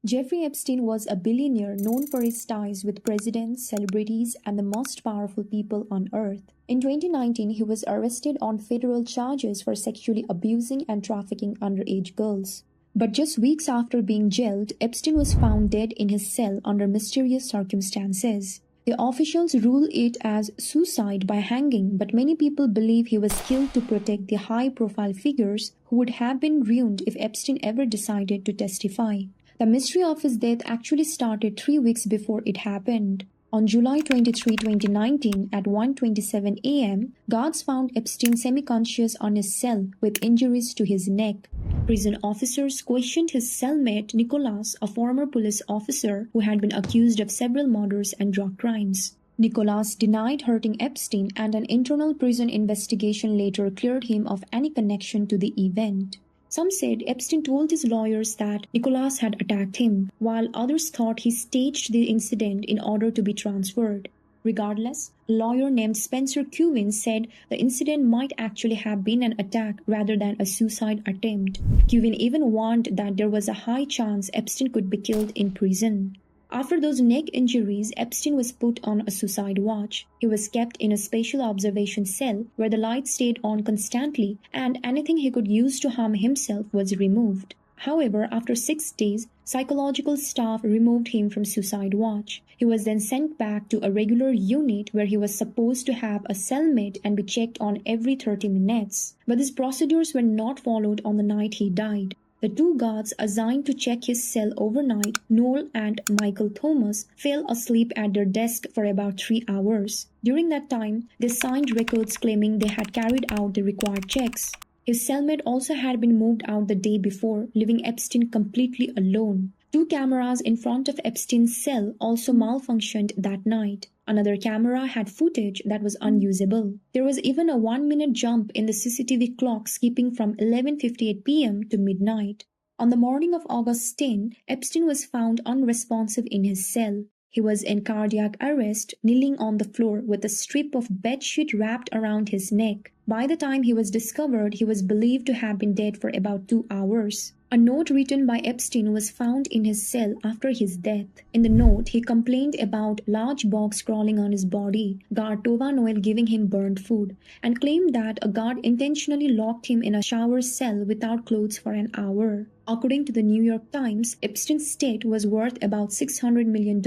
Jeffrey Epstein was a billionaire known for his ties with presidents, celebrities, and the most powerful people on earth. In 2019, he was arrested on federal charges for sexually abusing and trafficking underage girls. But just weeks after being jailed, Epstein was found dead in his cell under mysterious circumstances. The officials rule it as suicide by hanging, but many people believe he was killed to protect the high-profile figures who would have been ruined if Epstein ever decided to testify. The mystery of his death actually started 3 weeks before it happened. On July 23, 2019, at 1:27 a.m., guards found Epstein semi-conscious on his cell with injuries to his neck. Prison officers questioned his cellmate Nicholas, a former police officer who had been accused of several murders and drug crimes. Nicholas denied hurting Epstein, and an internal prison investigation later cleared him of any connection to the event. Some said Epstein told his lawyers that Nicholas had attacked him, while others thought he staged the incident in order to be transferred. Regardless, a lawyer named Spencer Cuvin said the incident might actually have been an attack rather than a suicide attempt. Cuvin even warned that there was a high chance Epstein could be killed in prison. After those neck injuries, Epstein was put on a suicide watch. He was kept in a special observation cell where the lights stayed on constantly and anything he could use to harm himself was removed. However, after 6 days, psychological staff removed him from suicide watch. He was then sent back to a regular unit where he was supposed to have a cellmate and be checked on every 30 minutes. But these procedures were not followed on the night he died. The two guards assigned to check his cell overnight, Noel and Michael Thomas, fell asleep at their desk for about 3 hours. During that time, they signed records claiming they had carried out the required checks. His cellmate also had been moved out the day before, leaving Epstein completely alone. 2 cameras in front of Epstein's cell also malfunctioned that night. Another camera had footage that was unusable. There was even a 1-minute jump in the CCTV clock skipping from 11:58 p.m. to midnight. On the morning of August 10, Epstein was found unresponsive in his cell. He was in cardiac arrest, kneeling on the floor with a strip of bedsheet wrapped around his neck. By the time he was discovered, he was believed to have been dead for about 2 hours. A note written by Epstein was found in his cell after his death. In the note, he complained about large bugs crawling on his body, guard Tova Noel giving him burnt food, and claimed that a guard intentionally locked him in a shower cell without clothes for an hour. According to the New York Times, Epstein's estate was worth about $600 million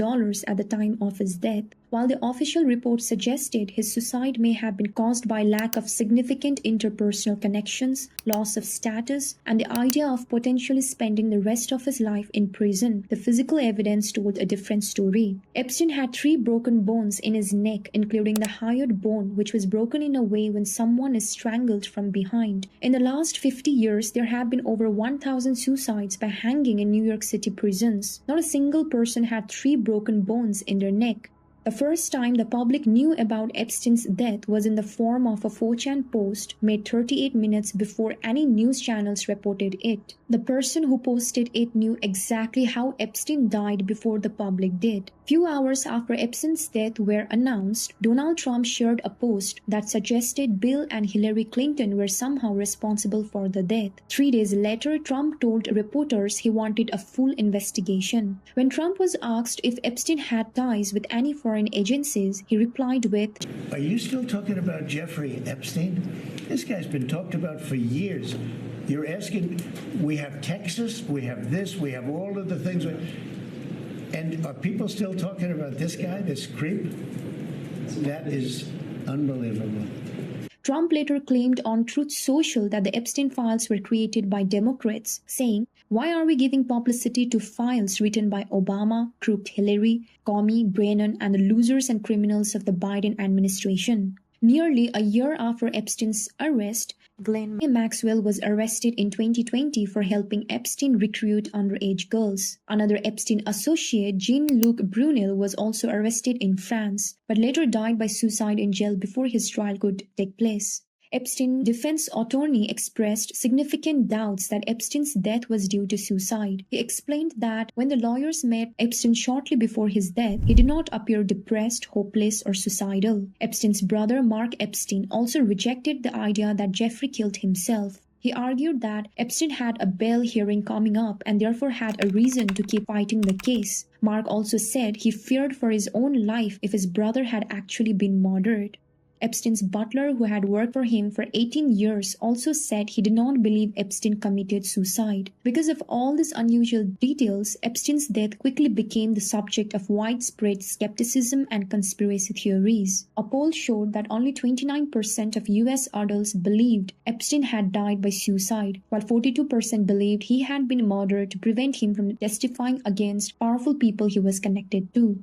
at the time of his death. While the official report suggested his suicide may have been caused by lack of significant interpersonal connections, loss of status, and the idea of potentially spending the rest of his life in prison, the physical evidence told a different story. Epstein had 3 broken bones in his neck, including the hyoid bone, which was broken in a way when someone is strangled from behind. In the last 50 years, there have been over 1,000 suicides by hanging in New York City prisons. Not a single person had 3 broken bones in their neck. The first time the public knew about Epstein's death was in the form of a 4chan post made 38 minutes before any news channels reported it. The person who posted it knew exactly how Epstein died before the public did. Few hours after Epstein's death were announced, Donald Trump shared a post that suggested Bill and Hillary Clinton were somehow responsible for the death. 3 days later, Trump told reporters he wanted a full investigation. When Trump was asked if Epstein had ties with any foreign agencies, he replied with, "Are you still talking about Jeffrey Epstein? This guy's been talked about for years. You're asking, we have Texas, we have this, we have all of the things. And are people still talking about this guy, this creep? That is unbelievable." Trump later claimed on Truth Social that the Epstein files were created by Democrats, saying, "Why are we giving publicity to files written by Obama, crooked Hillary, Comey, Brennan, and the losers and criminals of the Biden administration?" Nearly a year after Epstein's arrest, Ghislaine Maxwell was arrested in 2020 for helping Epstein recruit underage girls. Another Epstein associate, Jean-Luc Brunel, was also arrested in France, but later died by suicide in jail before his trial could take place. Epstein's defense attorney expressed significant doubts that Epstein's death was due to suicide. He explained that when the lawyers met Epstein shortly before his death, he did not appear depressed, hopeless, or suicidal. Epstein's brother, Mark Epstein, also rejected the idea that Jeffrey killed himself. He argued that Epstein had a bail hearing coming up and therefore had a reason to keep fighting the case. Mark also said he feared for his own life if his brother had actually been murdered. Epstein's butler, who had worked for him for 18 years, also said he did not believe Epstein committed suicide. Because of all these unusual details, Epstein's death quickly became the subject of widespread skepticism and conspiracy theories. A poll showed that only 29% of US adults believed Epstein had died by suicide, while 42% believed he had been murdered to prevent him from testifying against powerful people he was connected to.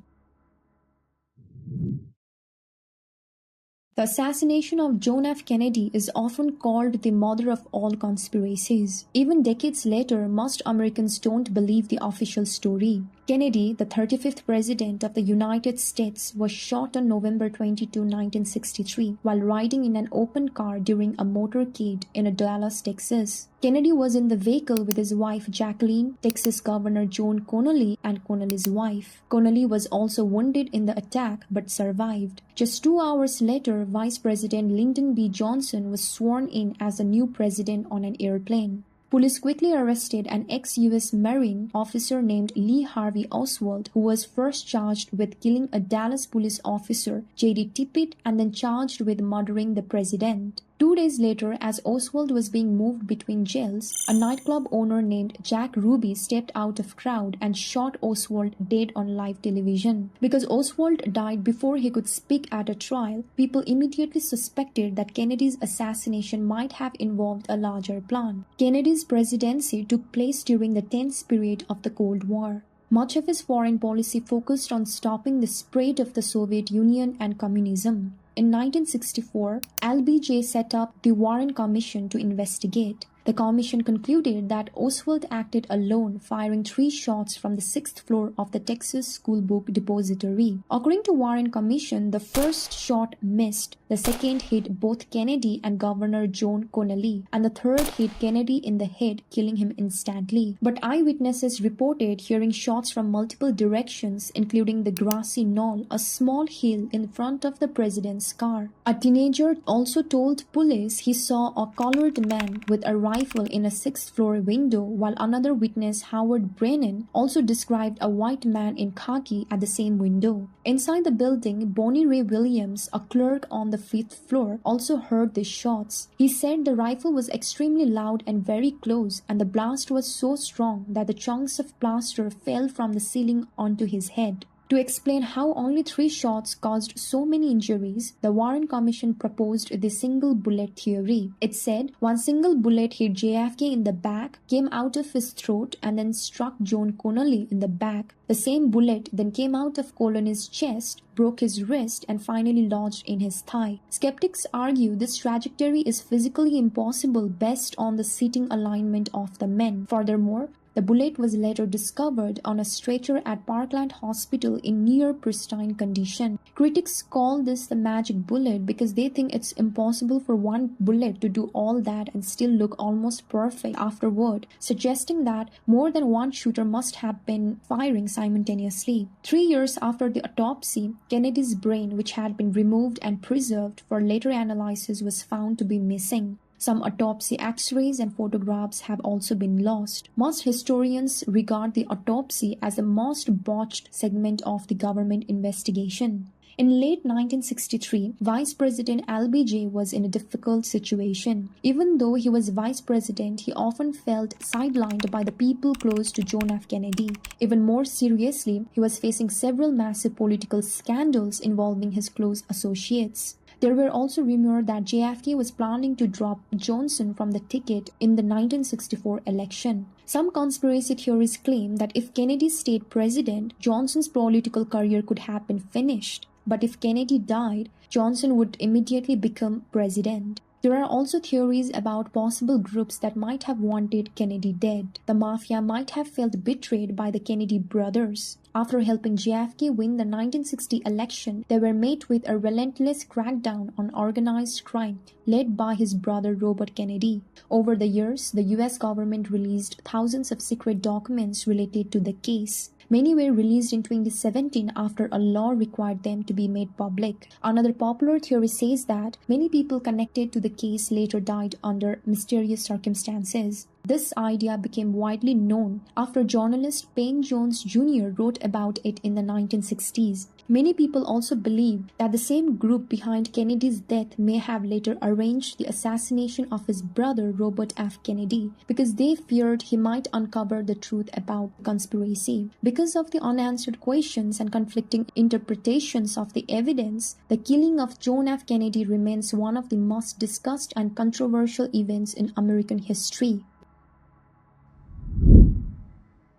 The assassination of John F. Kennedy is often called the mother of all conspiracies. Even decades later, most Americans don't believe the official story. Kennedy, the 35th President of the United States, was shot on November 22, 1963, while riding in an open car during a motorcade in Dallas, Texas. Kennedy was in the vehicle with his wife Jacqueline, Texas Governor John Connally, and Connally's wife. Connally was also wounded in the attack but survived. Just 2 hours later, Vice President Lyndon B. Johnson was sworn in as the new president on an airplane. Police quickly arrested an ex-US Marine officer named Lee Harvey Oswald, who was first charged with killing a Dallas police officer, J.D. Tippit, and then charged with murdering the president. 2 days later, as Oswald was being moved between jails, a nightclub owner named Jack Ruby stepped out of crowd and shot Oswald dead on live television. Because Oswald died before he could speak at a trial, people immediately suspected that Kennedy's assassination might have involved a larger plan. Kennedy's presidency took place during the tense period of the Cold War. Much of his foreign policy focused on stopping the spread of the Soviet Union and communism. In 1964, LBJ set up the Warren Commission to investigate. The commission concluded that Oswald acted alone, firing 3 shots from the 6th floor of the Texas School Book Depository. According to Warren Commission, the first shot missed, the second hit both Kennedy and Governor John Connally, and the third hit Kennedy in the head, killing him instantly. But eyewitnesses reported hearing shots from multiple directions, including the grassy knoll, a small hill in front of the president's car. A teenager also told police he saw a colored man with a rifle in a 6th floor window, while another witness, Howard Brennan, also described a white man in khaki at the same window. Inside the building, Bonnie Ray Williams, a clerk on the 5th floor, also heard the shots. He said the rifle was extremely loud and very close, and the blast was so strong that the chunks of plaster fell from the ceiling onto his head. To explain how only 3 shots caused so many injuries, the Warren Commission proposed the single bullet theory. It said one single bullet hit JFK in the back, came out of his throat, and then struck John Connally in the back. The same bullet then came out of Connally's chest, broke his wrist, and finally lodged in his thigh. Skeptics argue this trajectory is physically impossible based on the seating alignment of the men. Furthermore, the bullet was later discovered on a stretcher at Parkland Hospital in near pristine condition. Critics call this the magic bullet because they think it's impossible for one bullet to do all that and still look almost perfect afterward, suggesting that more than one shooter must have been firing simultaneously. 3 years after the autopsy, Kennedy's brain, which had been removed and preserved for later analysis, was found to be missing. Some autopsy x-rays and photographs have also been lost. Most historians regard the autopsy as the most botched segment of the government investigation. In late 1963, Vice President LBJ was in a difficult situation. Even though he was vice president, he often felt sidelined by the people close to John F. Kennedy. Even more seriously, he was facing several massive political scandals involving his close associates. There were also rumors that JFK was planning to drop Johnson from the ticket in the 1964 election. Some conspiracy theories claim that if Kennedy stayed president, Johnson's political career could have been finished. But if Kennedy died, Johnson would immediately become president. There are also theories about possible groups that might have wanted Kennedy dead. The mafia might have felt betrayed by the Kennedy brothers. After helping JFK win the 1960 election, they were met with a relentless crackdown on organized crime led by his brother Robert Kennedy. Over the years, the US government released thousands of secret documents related to the case. Many were released in 2017 after a law required them to be made public. Another popular theory says that many people connected to the the case later died under mysterious circumstances. This idea became widely known after journalist Payne Jones Jr. wrote about it in the 1960s. Many people also believe that the same group behind Kennedy's death may have later arranged the assassination of his brother Robert F. Kennedy because they feared he might uncover the truth about the conspiracy. Because of the unanswered questions and conflicting interpretations of the evidence, the killing of John F. Kennedy remains one of the most discussed and controversial events in American history.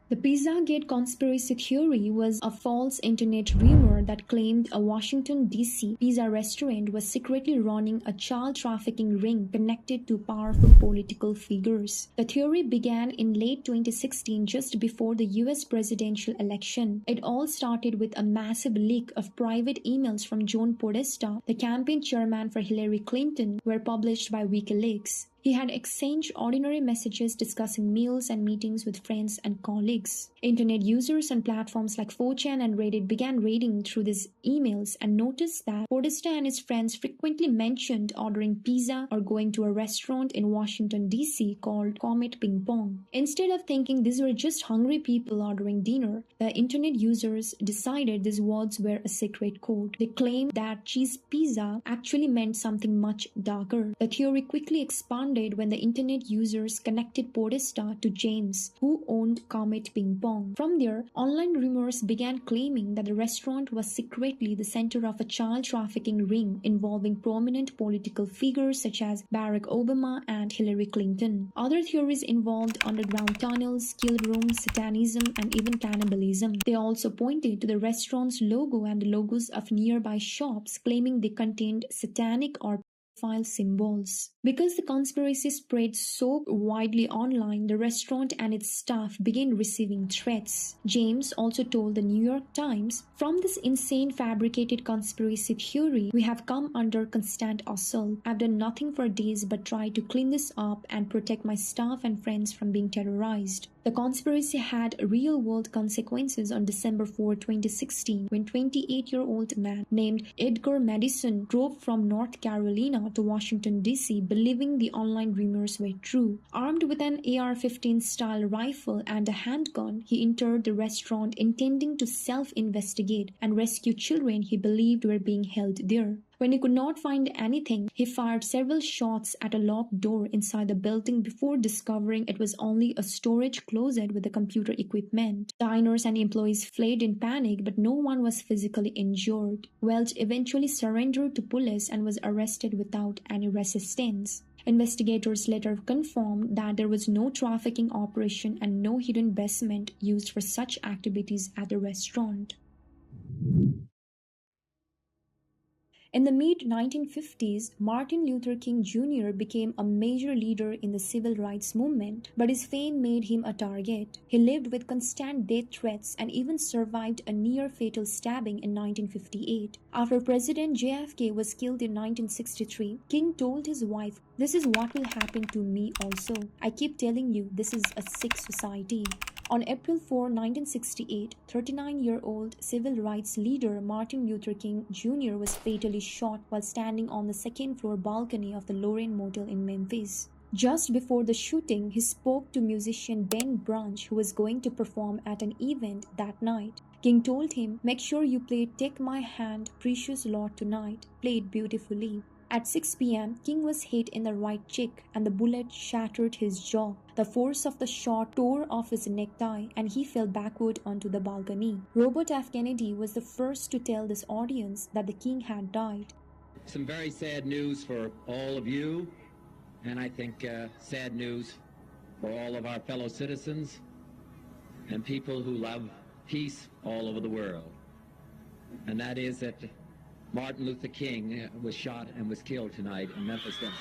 The Pizzagate conspiracy theory was a false internet rumor that claimed a Washington, D.C. pizza restaurant was secretly running a child trafficking ring connected to powerful political figures. The theory began in late 2016, just before the U.S. presidential election. It all started with a massive leak of private emails from John Podesta, the campaign chairman for Hillary Clinton, were published by WikiLeaks. He had exchanged ordinary messages discussing meals and meetings with friends and colleagues. Internet users on platforms like 4chan and Reddit began reading through these emails and noticed that Podesta and his friends frequently mentioned ordering pizza or going to a restaurant in Washington, D.C. called Comet Ping Pong. Instead of thinking these were just hungry people ordering dinner, the internet users decided these words were a secret code. They claimed that cheese pizza actually meant something much darker. The theory quickly expanded when the internet users connected Podesta to James, who owned Comet Ping Pong. From there, online rumors began claiming that the restaurant was secretly the center of a child trafficking ring involving prominent political figures such as Barack Obama and Hillary Clinton. Other theories involved underground tunnels, kill rooms, satanism, and even cannibalism. They also pointed to the restaurant's logo and the logos of nearby shops, claiming they contained satanic or file symbols. Because the conspiracy spread so widely online, the restaurant and its staff began receiving threats. James also told the New York Times, "From this insane fabricated conspiracy theory, we have come under constant assault. I've done nothing for days but try to clean this up and protect my staff and friends from being terrorized." The conspiracy had real-world consequences on December 4, 2016, when 28-year-old man named Edgar Madison drove from North Carolina to Washington, D.C., believing the online rumors were true. Armed with an AR-15 style rifle and a handgun, he entered the restaurant intending to self-investigate and rescue children he believed were being held there. When he could not find anything, he fired several shots at a locked door inside the building before discovering it was only a storage closet with the computer equipment. Diners and employees fled in panic, but no one was physically injured. Welch eventually surrendered to police and was arrested without any resistance. Investigators later confirmed that there was no trafficking operation and no hidden basement used for such activities at the restaurant. In the mid-1950s, Martin Luther King Jr. became a major leader in the civil rights movement, but his fame made him a target. He lived with constant death threats and even survived a near-fatal stabbing in 1958. After President JFK was killed in 1963, King told his wife, "This is what will happen to me also. I keep telling you, this is a sick society." On April 4, 1968, 39-year-old civil rights leader Martin Luther King Jr. was fatally shot while standing on the second-floor balcony of the Lorraine Motel in Memphis. Just before the shooting, he spoke to musician Ben Branch, who was going to perform at an event that night. King told him, "Make sure you play Take My Hand, Precious Lord tonight. Play it beautifully." At 6 p.m., King was hit in the right cheek and the bullet shattered his jaw. The force of the shot tore off his necktie and he fell backward onto the balcony. Robert F. Kennedy was the first to tell this audience that the king had died. Some very sad news for all of you, and I think sad news for all of our fellow citizens and people who love peace all over the world. And that is that Martin Luther King was shot and was killed tonight in Memphis, Tennessee.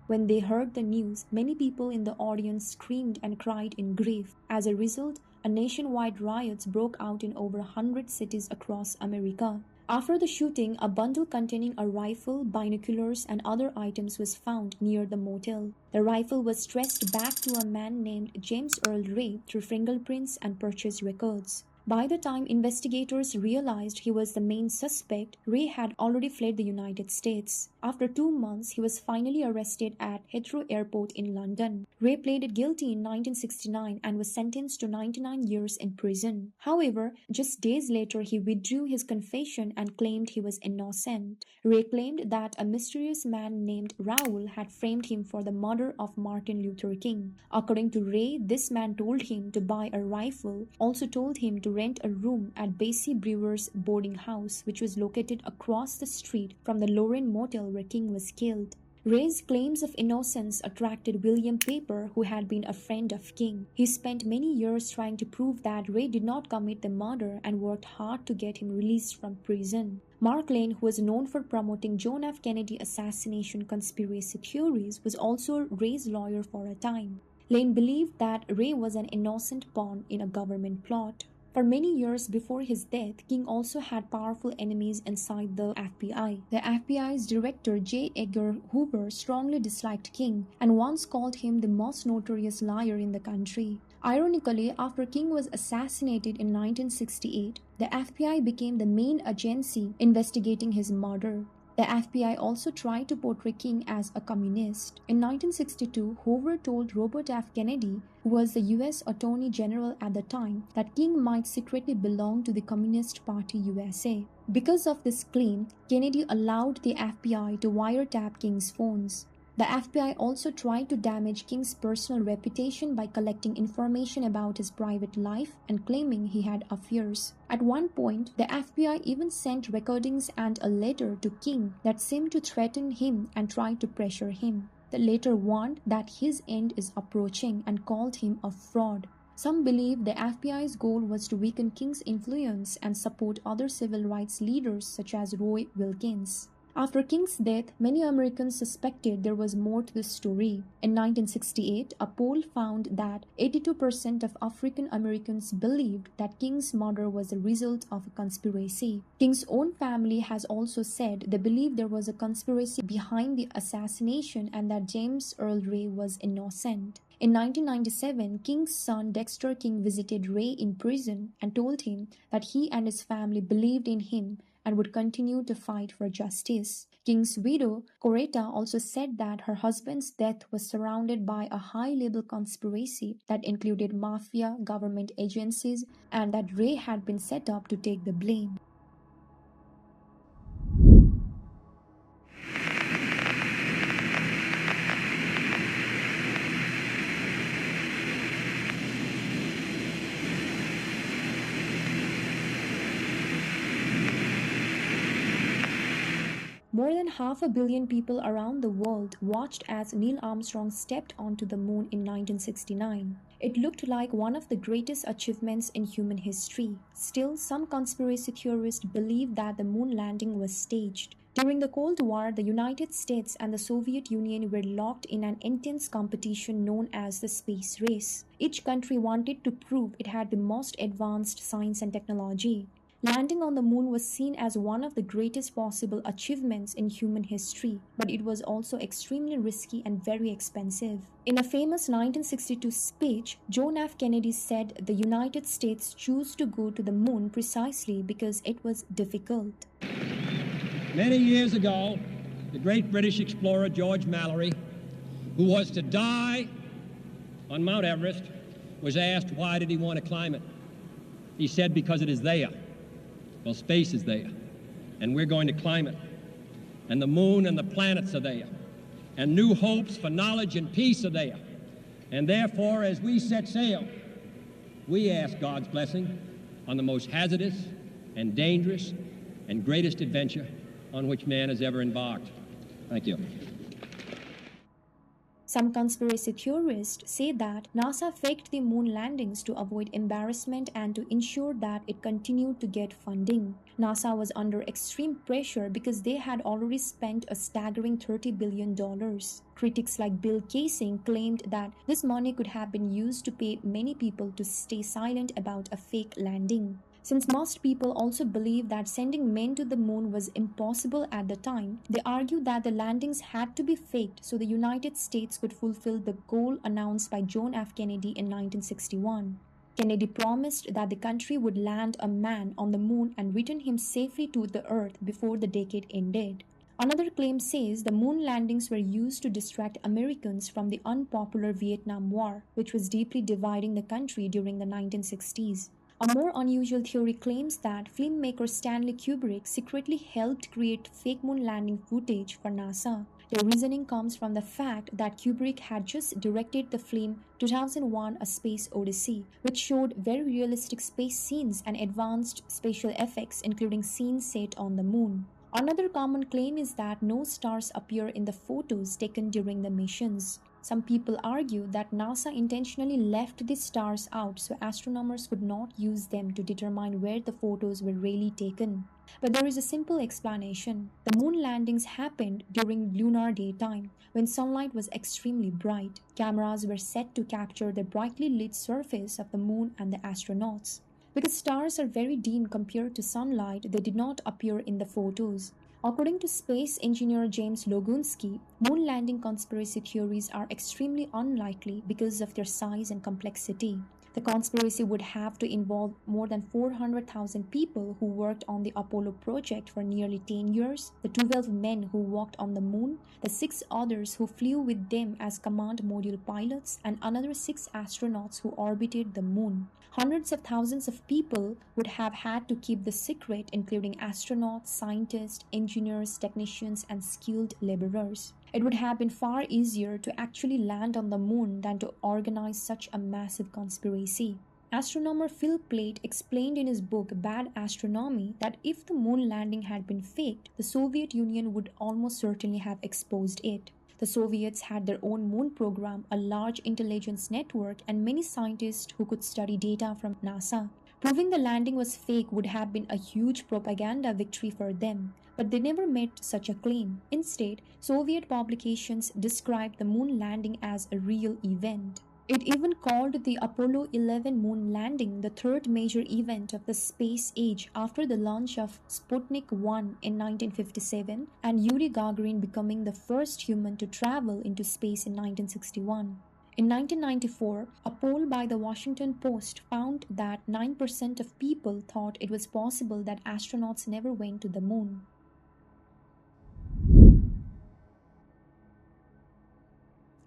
When they heard the news, many people in the audience screamed and cried in grief. As a result, a nationwide riots broke out in over 100 cities across America. After the shooting, a bundle containing a rifle, binoculars, and other items was found near the motel. The rifle was traced back to a man named James Earl Ray through fingerprints and purchase records. By the time investigators realized he was the main suspect, Ray had already fled the United States. After 2 months, he was finally arrested at Heathrow Airport in London. Ray pleaded guilty in 1969 and was sentenced to 99 years in prison. However, just days later, he withdrew his confession and claimed he was innocent. Ray claimed that a mysterious man named Raoul had framed him for the murder of Martin Luther King. According to Ray, this man told him to buy a rifle, also told him to rent a room at Basie Brewer's boarding house, which was located across the street from the Lorraine Motel where King was killed. Ray's claims of innocence attracted William Paper, who had been a friend of King. He spent many years trying to prove that Ray did not commit the murder and worked hard to get him released from prison. Mark Lane, who was known for promoting John F. Kennedy assassination conspiracy theories, was also Ray's lawyer for a time. Lane believed that Ray was an innocent pawn in a government plot. For many years before his death, King also had powerful enemies inside the FBI. The FBI's director J. Edgar Hoover strongly disliked King and once called him the most notorious liar in the country. Ironically, after King was assassinated in 1968, the FBI became the main agency investigating his murder. The FBI also tried to portray King as a communist. In 1962, Hoover told Robert F. Kennedy, who was the U.S. Attorney General at the time, that King might secretly belong to the Communist Party USA. Because of this claim, Kennedy allowed the FBI to wiretap King's phones. The FBI also tried to damage King's personal reputation by collecting information about his private life and claiming he had affairs. At one point, the FBI even sent recordings and a letter to King that seemed to threaten him and try to pressure him. The letter warned that his end is approaching and called him a fraud. Some believe the FBI's goal was to weaken King's influence and support other civil rights leaders such as Roy Wilkins. After King's death, many Americans suspected there was more to the story. In 1968, a poll found that 82% of African Americans believed that King's murder was the result of a conspiracy. King's own family has also said they believe there was a conspiracy behind the assassination and that James Earl Ray was innocent. In 1997, King's son Dexter King visited Ray in prison and told him that he and his family believed in him and would continue to fight for justice. King's widow, Coretta, also said that her husband's death was surrounded by a high-level conspiracy that included mafia, government agencies, and that Ray had been set up to take the blame. More than 500 million people around the world watched as Neil Armstrong stepped onto the moon in 1969. It looked like one of the greatest achievements in human history. Still, some conspiracy theorists believe that the moon landing was staged. During the Cold War, the United States and the Soviet Union were locked in an intense competition known as the space race. Each country wanted to prove it had the most advanced science and technology. Landing on the moon was seen as one of the greatest possible achievements in human history, but it was also extremely risky and very expensive. In a famous 1962 speech, John F. Kennedy said the United States chose to go to the moon precisely because it was difficult. Many years ago, the great British explorer George Mallory, who was to die on Mount Everest, was asked why did he want to climb it. He said, because it is there. Well, space is there, and we're going to climb it. And the moon and the planets are there, and new hopes for knowledge and peace are there. And therefore, as we set sail, we ask God's blessing on the most hazardous and dangerous and greatest adventure on which man has ever embarked. Thank you. Some conspiracy theorists say that NASA faked the moon landings to avoid embarrassment and to ensure that it continued to get funding. NASA was under extreme pressure because they had already spent a staggering $30 billion. Critics like Bill Kaysing claimed that this money could have been used to pay many people to stay silent about a fake landing. Since most people also believe that sending men to the moon was impossible at the time, they argue that the landings had to be faked so the United States could fulfill the goal announced by John F. Kennedy in 1961. Kennedy promised that the country would land a man on the moon and return him safely to the Earth before the decade ended. Another claim says the moon landings were used to distract Americans from the unpopular Vietnam War, which was deeply dividing the country during the 1960s. A more unusual theory claims that filmmaker Stanley Kubrick secretly helped create fake moon landing footage for NASA. The reasoning comes from the fact that Kubrick had just directed the film 2001: A Space Odyssey, which showed very realistic space scenes and advanced special effects, including scenes set on the moon. Another common claim is that no stars appear in the photos taken during the missions. Some people argue that NASA intentionally left the stars out so astronomers could not use them to determine where the photos were really taken. But there is a simple explanation. The moon landings happened during lunar daytime, when sunlight was extremely bright. Cameras were set to capture the brightly lit surface of the moon and the astronauts. Because stars are very dim compared to sunlight, they did not appear in the photos. According to space engineer James Logunsky, moon landing conspiracy theories are extremely unlikely because of their size and complexity. The conspiracy would have to involve more than 400,000 people who worked on the Apollo project for nearly 10 years, the 12 men who walked on the moon, the 6 others who flew with them as command module pilots, and another 6 astronauts who orbited the moon. Hundreds of thousands of people would have had to keep the secret, including astronauts, scientists, engineers, technicians, and skilled laborers. It would have been far easier to actually land on the moon than to organize such a massive conspiracy. Astronomer Phil Plait explained in his book Bad Astronomy that if the moon landing had been faked, the Soviet Union would almost certainly have exposed it. The Soviets had their own moon program, a large intelligence network, and many scientists who could study data from NASA. Proving the landing was fake would have been a huge propaganda victory for them, but they never made such a claim. Instead, Soviet publications described the moon landing as a real event. It even called the Apollo 11 moon landing the third major event of the space age after the launch of Sputnik 1 in 1957 and Yuri Gagarin becoming the first human to travel into space in 1961. In 1994, a poll by the Washington Post found that 9% of people thought it was possible that astronauts never went to the moon.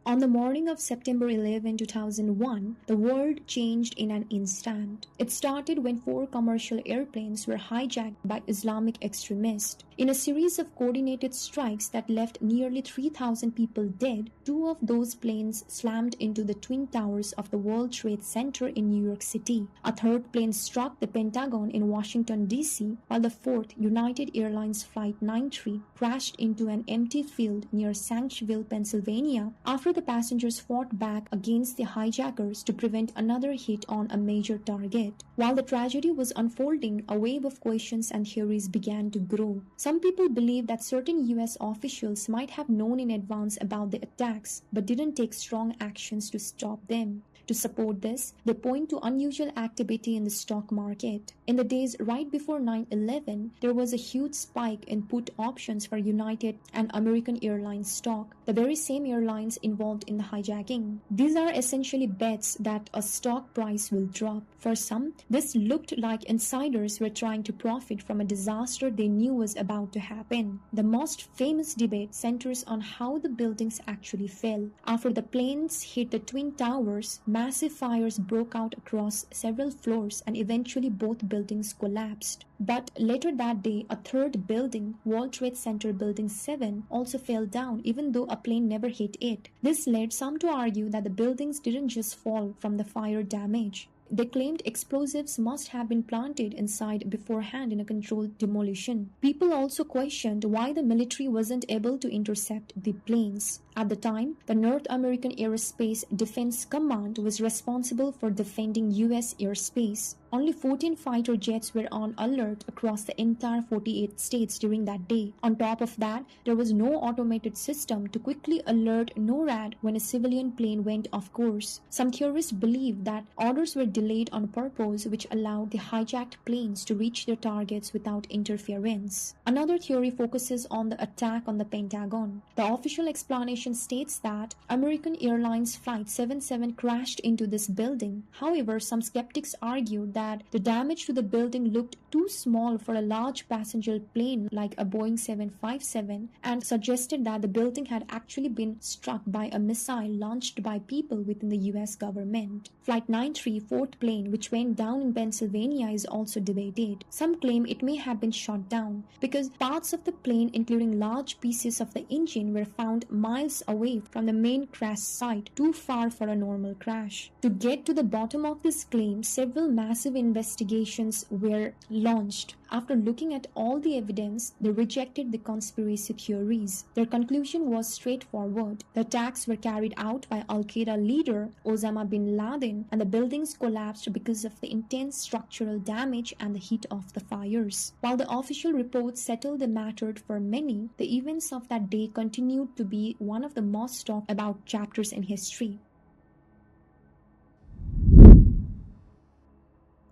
On the morning of September 11, 2001, the world changed in an instant. It started when 4 commercial airplanes were hijacked by Islamic extremists. In a series of coordinated strikes that left nearly 3,000 people dead, 2 of those planes slammed into the Twin Towers of the World Trade Center in New York City. A third plane struck the Pentagon in Washington, D.C., while the fourth, United Airlines Flight 93, crashed into an empty field near Sanctuary, Pennsylvania, after the passengers fought back against the hijackers to prevent another hit on a major target. While the tragedy was unfolding, a wave of questions and theories began to grow. Some people believe that certain US officials might have known in advance about the attacks, but didn't take strong actions to stop them. To support this, they point to unusual activity in the stock market. In the days right before 9/11, there was a huge spike in put options for United and American Airlines stock, the very same airlines involved in the hijacking. These are essentially bets that a stock price will drop. For some, this looked like insiders were trying to profit from a disaster they knew was about to happen. The most famous debate centers on how the buildings actually fell. After the planes hit the Twin Towers, massive fires broke out across several floors and eventually both buildings collapsed. But later that day, a third building, World Trade Center Building 7, also fell down even though a plane never hit it. This led some to argue that the buildings didn't just fall from the fire damage. They claimed explosives must have been planted inside beforehand in a controlled demolition. People also questioned why the military wasn't able to intercept the planes. At the time, the North American Aerospace Defense Command was responsible for defending US airspace. Only 14 fighter jets were on alert across the entire 48 states during that day. On top of that, there was no automated system to quickly alert NORAD when a civilian plane went off course. Some theorists believe that orders were delayed on purpose, which allowed the hijacked planes to reach their targets without interference. Another theory focuses on the attack on the Pentagon. The official explanation states that American Airlines Flight 77 crashed into this building. However, some skeptics argued that the damage to the building looked too small for a large passenger plane like a Boeing 757 and suggested that the building had actually been struck by a missile launched by people within the US government. Flight 93, fourth plane, which went down in Pennsylvania, is also debated. Some claim it may have been shot down because parts of the plane, including large pieces of the engine, were found miles away from the main crash site, too far for a normal crash. To get to the bottom of this claim, several massive investigations were launched. After looking at all the evidence, they rejected the conspiracy theories. Their conclusion was straightforward. The attacks were carried out by Al-Qaeda leader Osama bin Laden, and the buildings collapsed because of the intense structural damage and the heat of the fires. While the official reports settled the matter for many, the events of that day continued to be one of the most talked about chapters in history.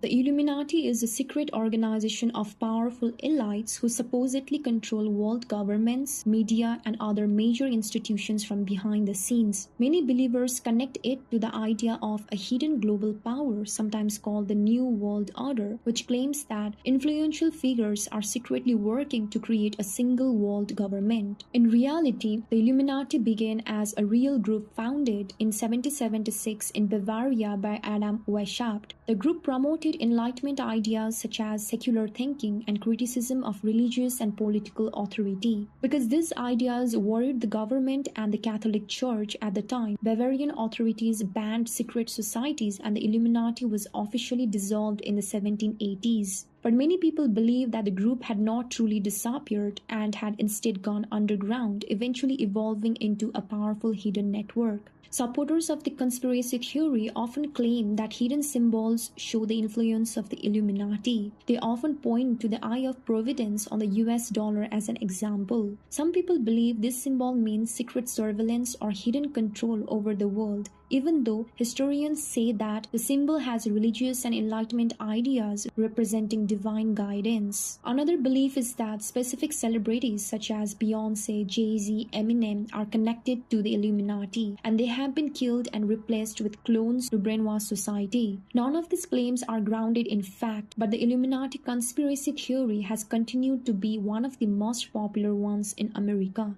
The Illuminati is a secret organization of powerful elites who supposedly control world governments, media, and other major institutions from behind the scenes. Many believers connect it to the idea of a hidden global power, sometimes called the New World Order, which claims that influential figures are secretly working to create a single world government. In reality, the Illuminati began as a real group founded in 1776 in Bavaria by Adam Weishaupt. The group promoted Enlightenment ideas such as secular thinking and criticism of religious and political authority. Because these ideas worried the government and the Catholic Church at the time, Bavarian authorities banned secret societies and the Illuminati was officially dissolved in the 1780s. But many people believe that the group had not truly disappeared and had instead gone underground, eventually evolving into a powerful hidden network. Supporters of the conspiracy theory often claim that hidden symbols show the influence of the Illuminati. They often point to the Eye of Providence on the US dollar as an example. Some people believe this symbol means secret surveillance or hidden control over the world, even though historians say that the symbol has religious and enlightenment ideas representing divine guidance. Another belief is that specific celebrities such as Beyoncé, Jay-Z, Eminem are connected to the Illuminati, and they have been killed and replaced with clones to brainwash society. None of these claims are grounded in fact, but the Illuminati conspiracy theory has continued to be one of the most popular ones in America.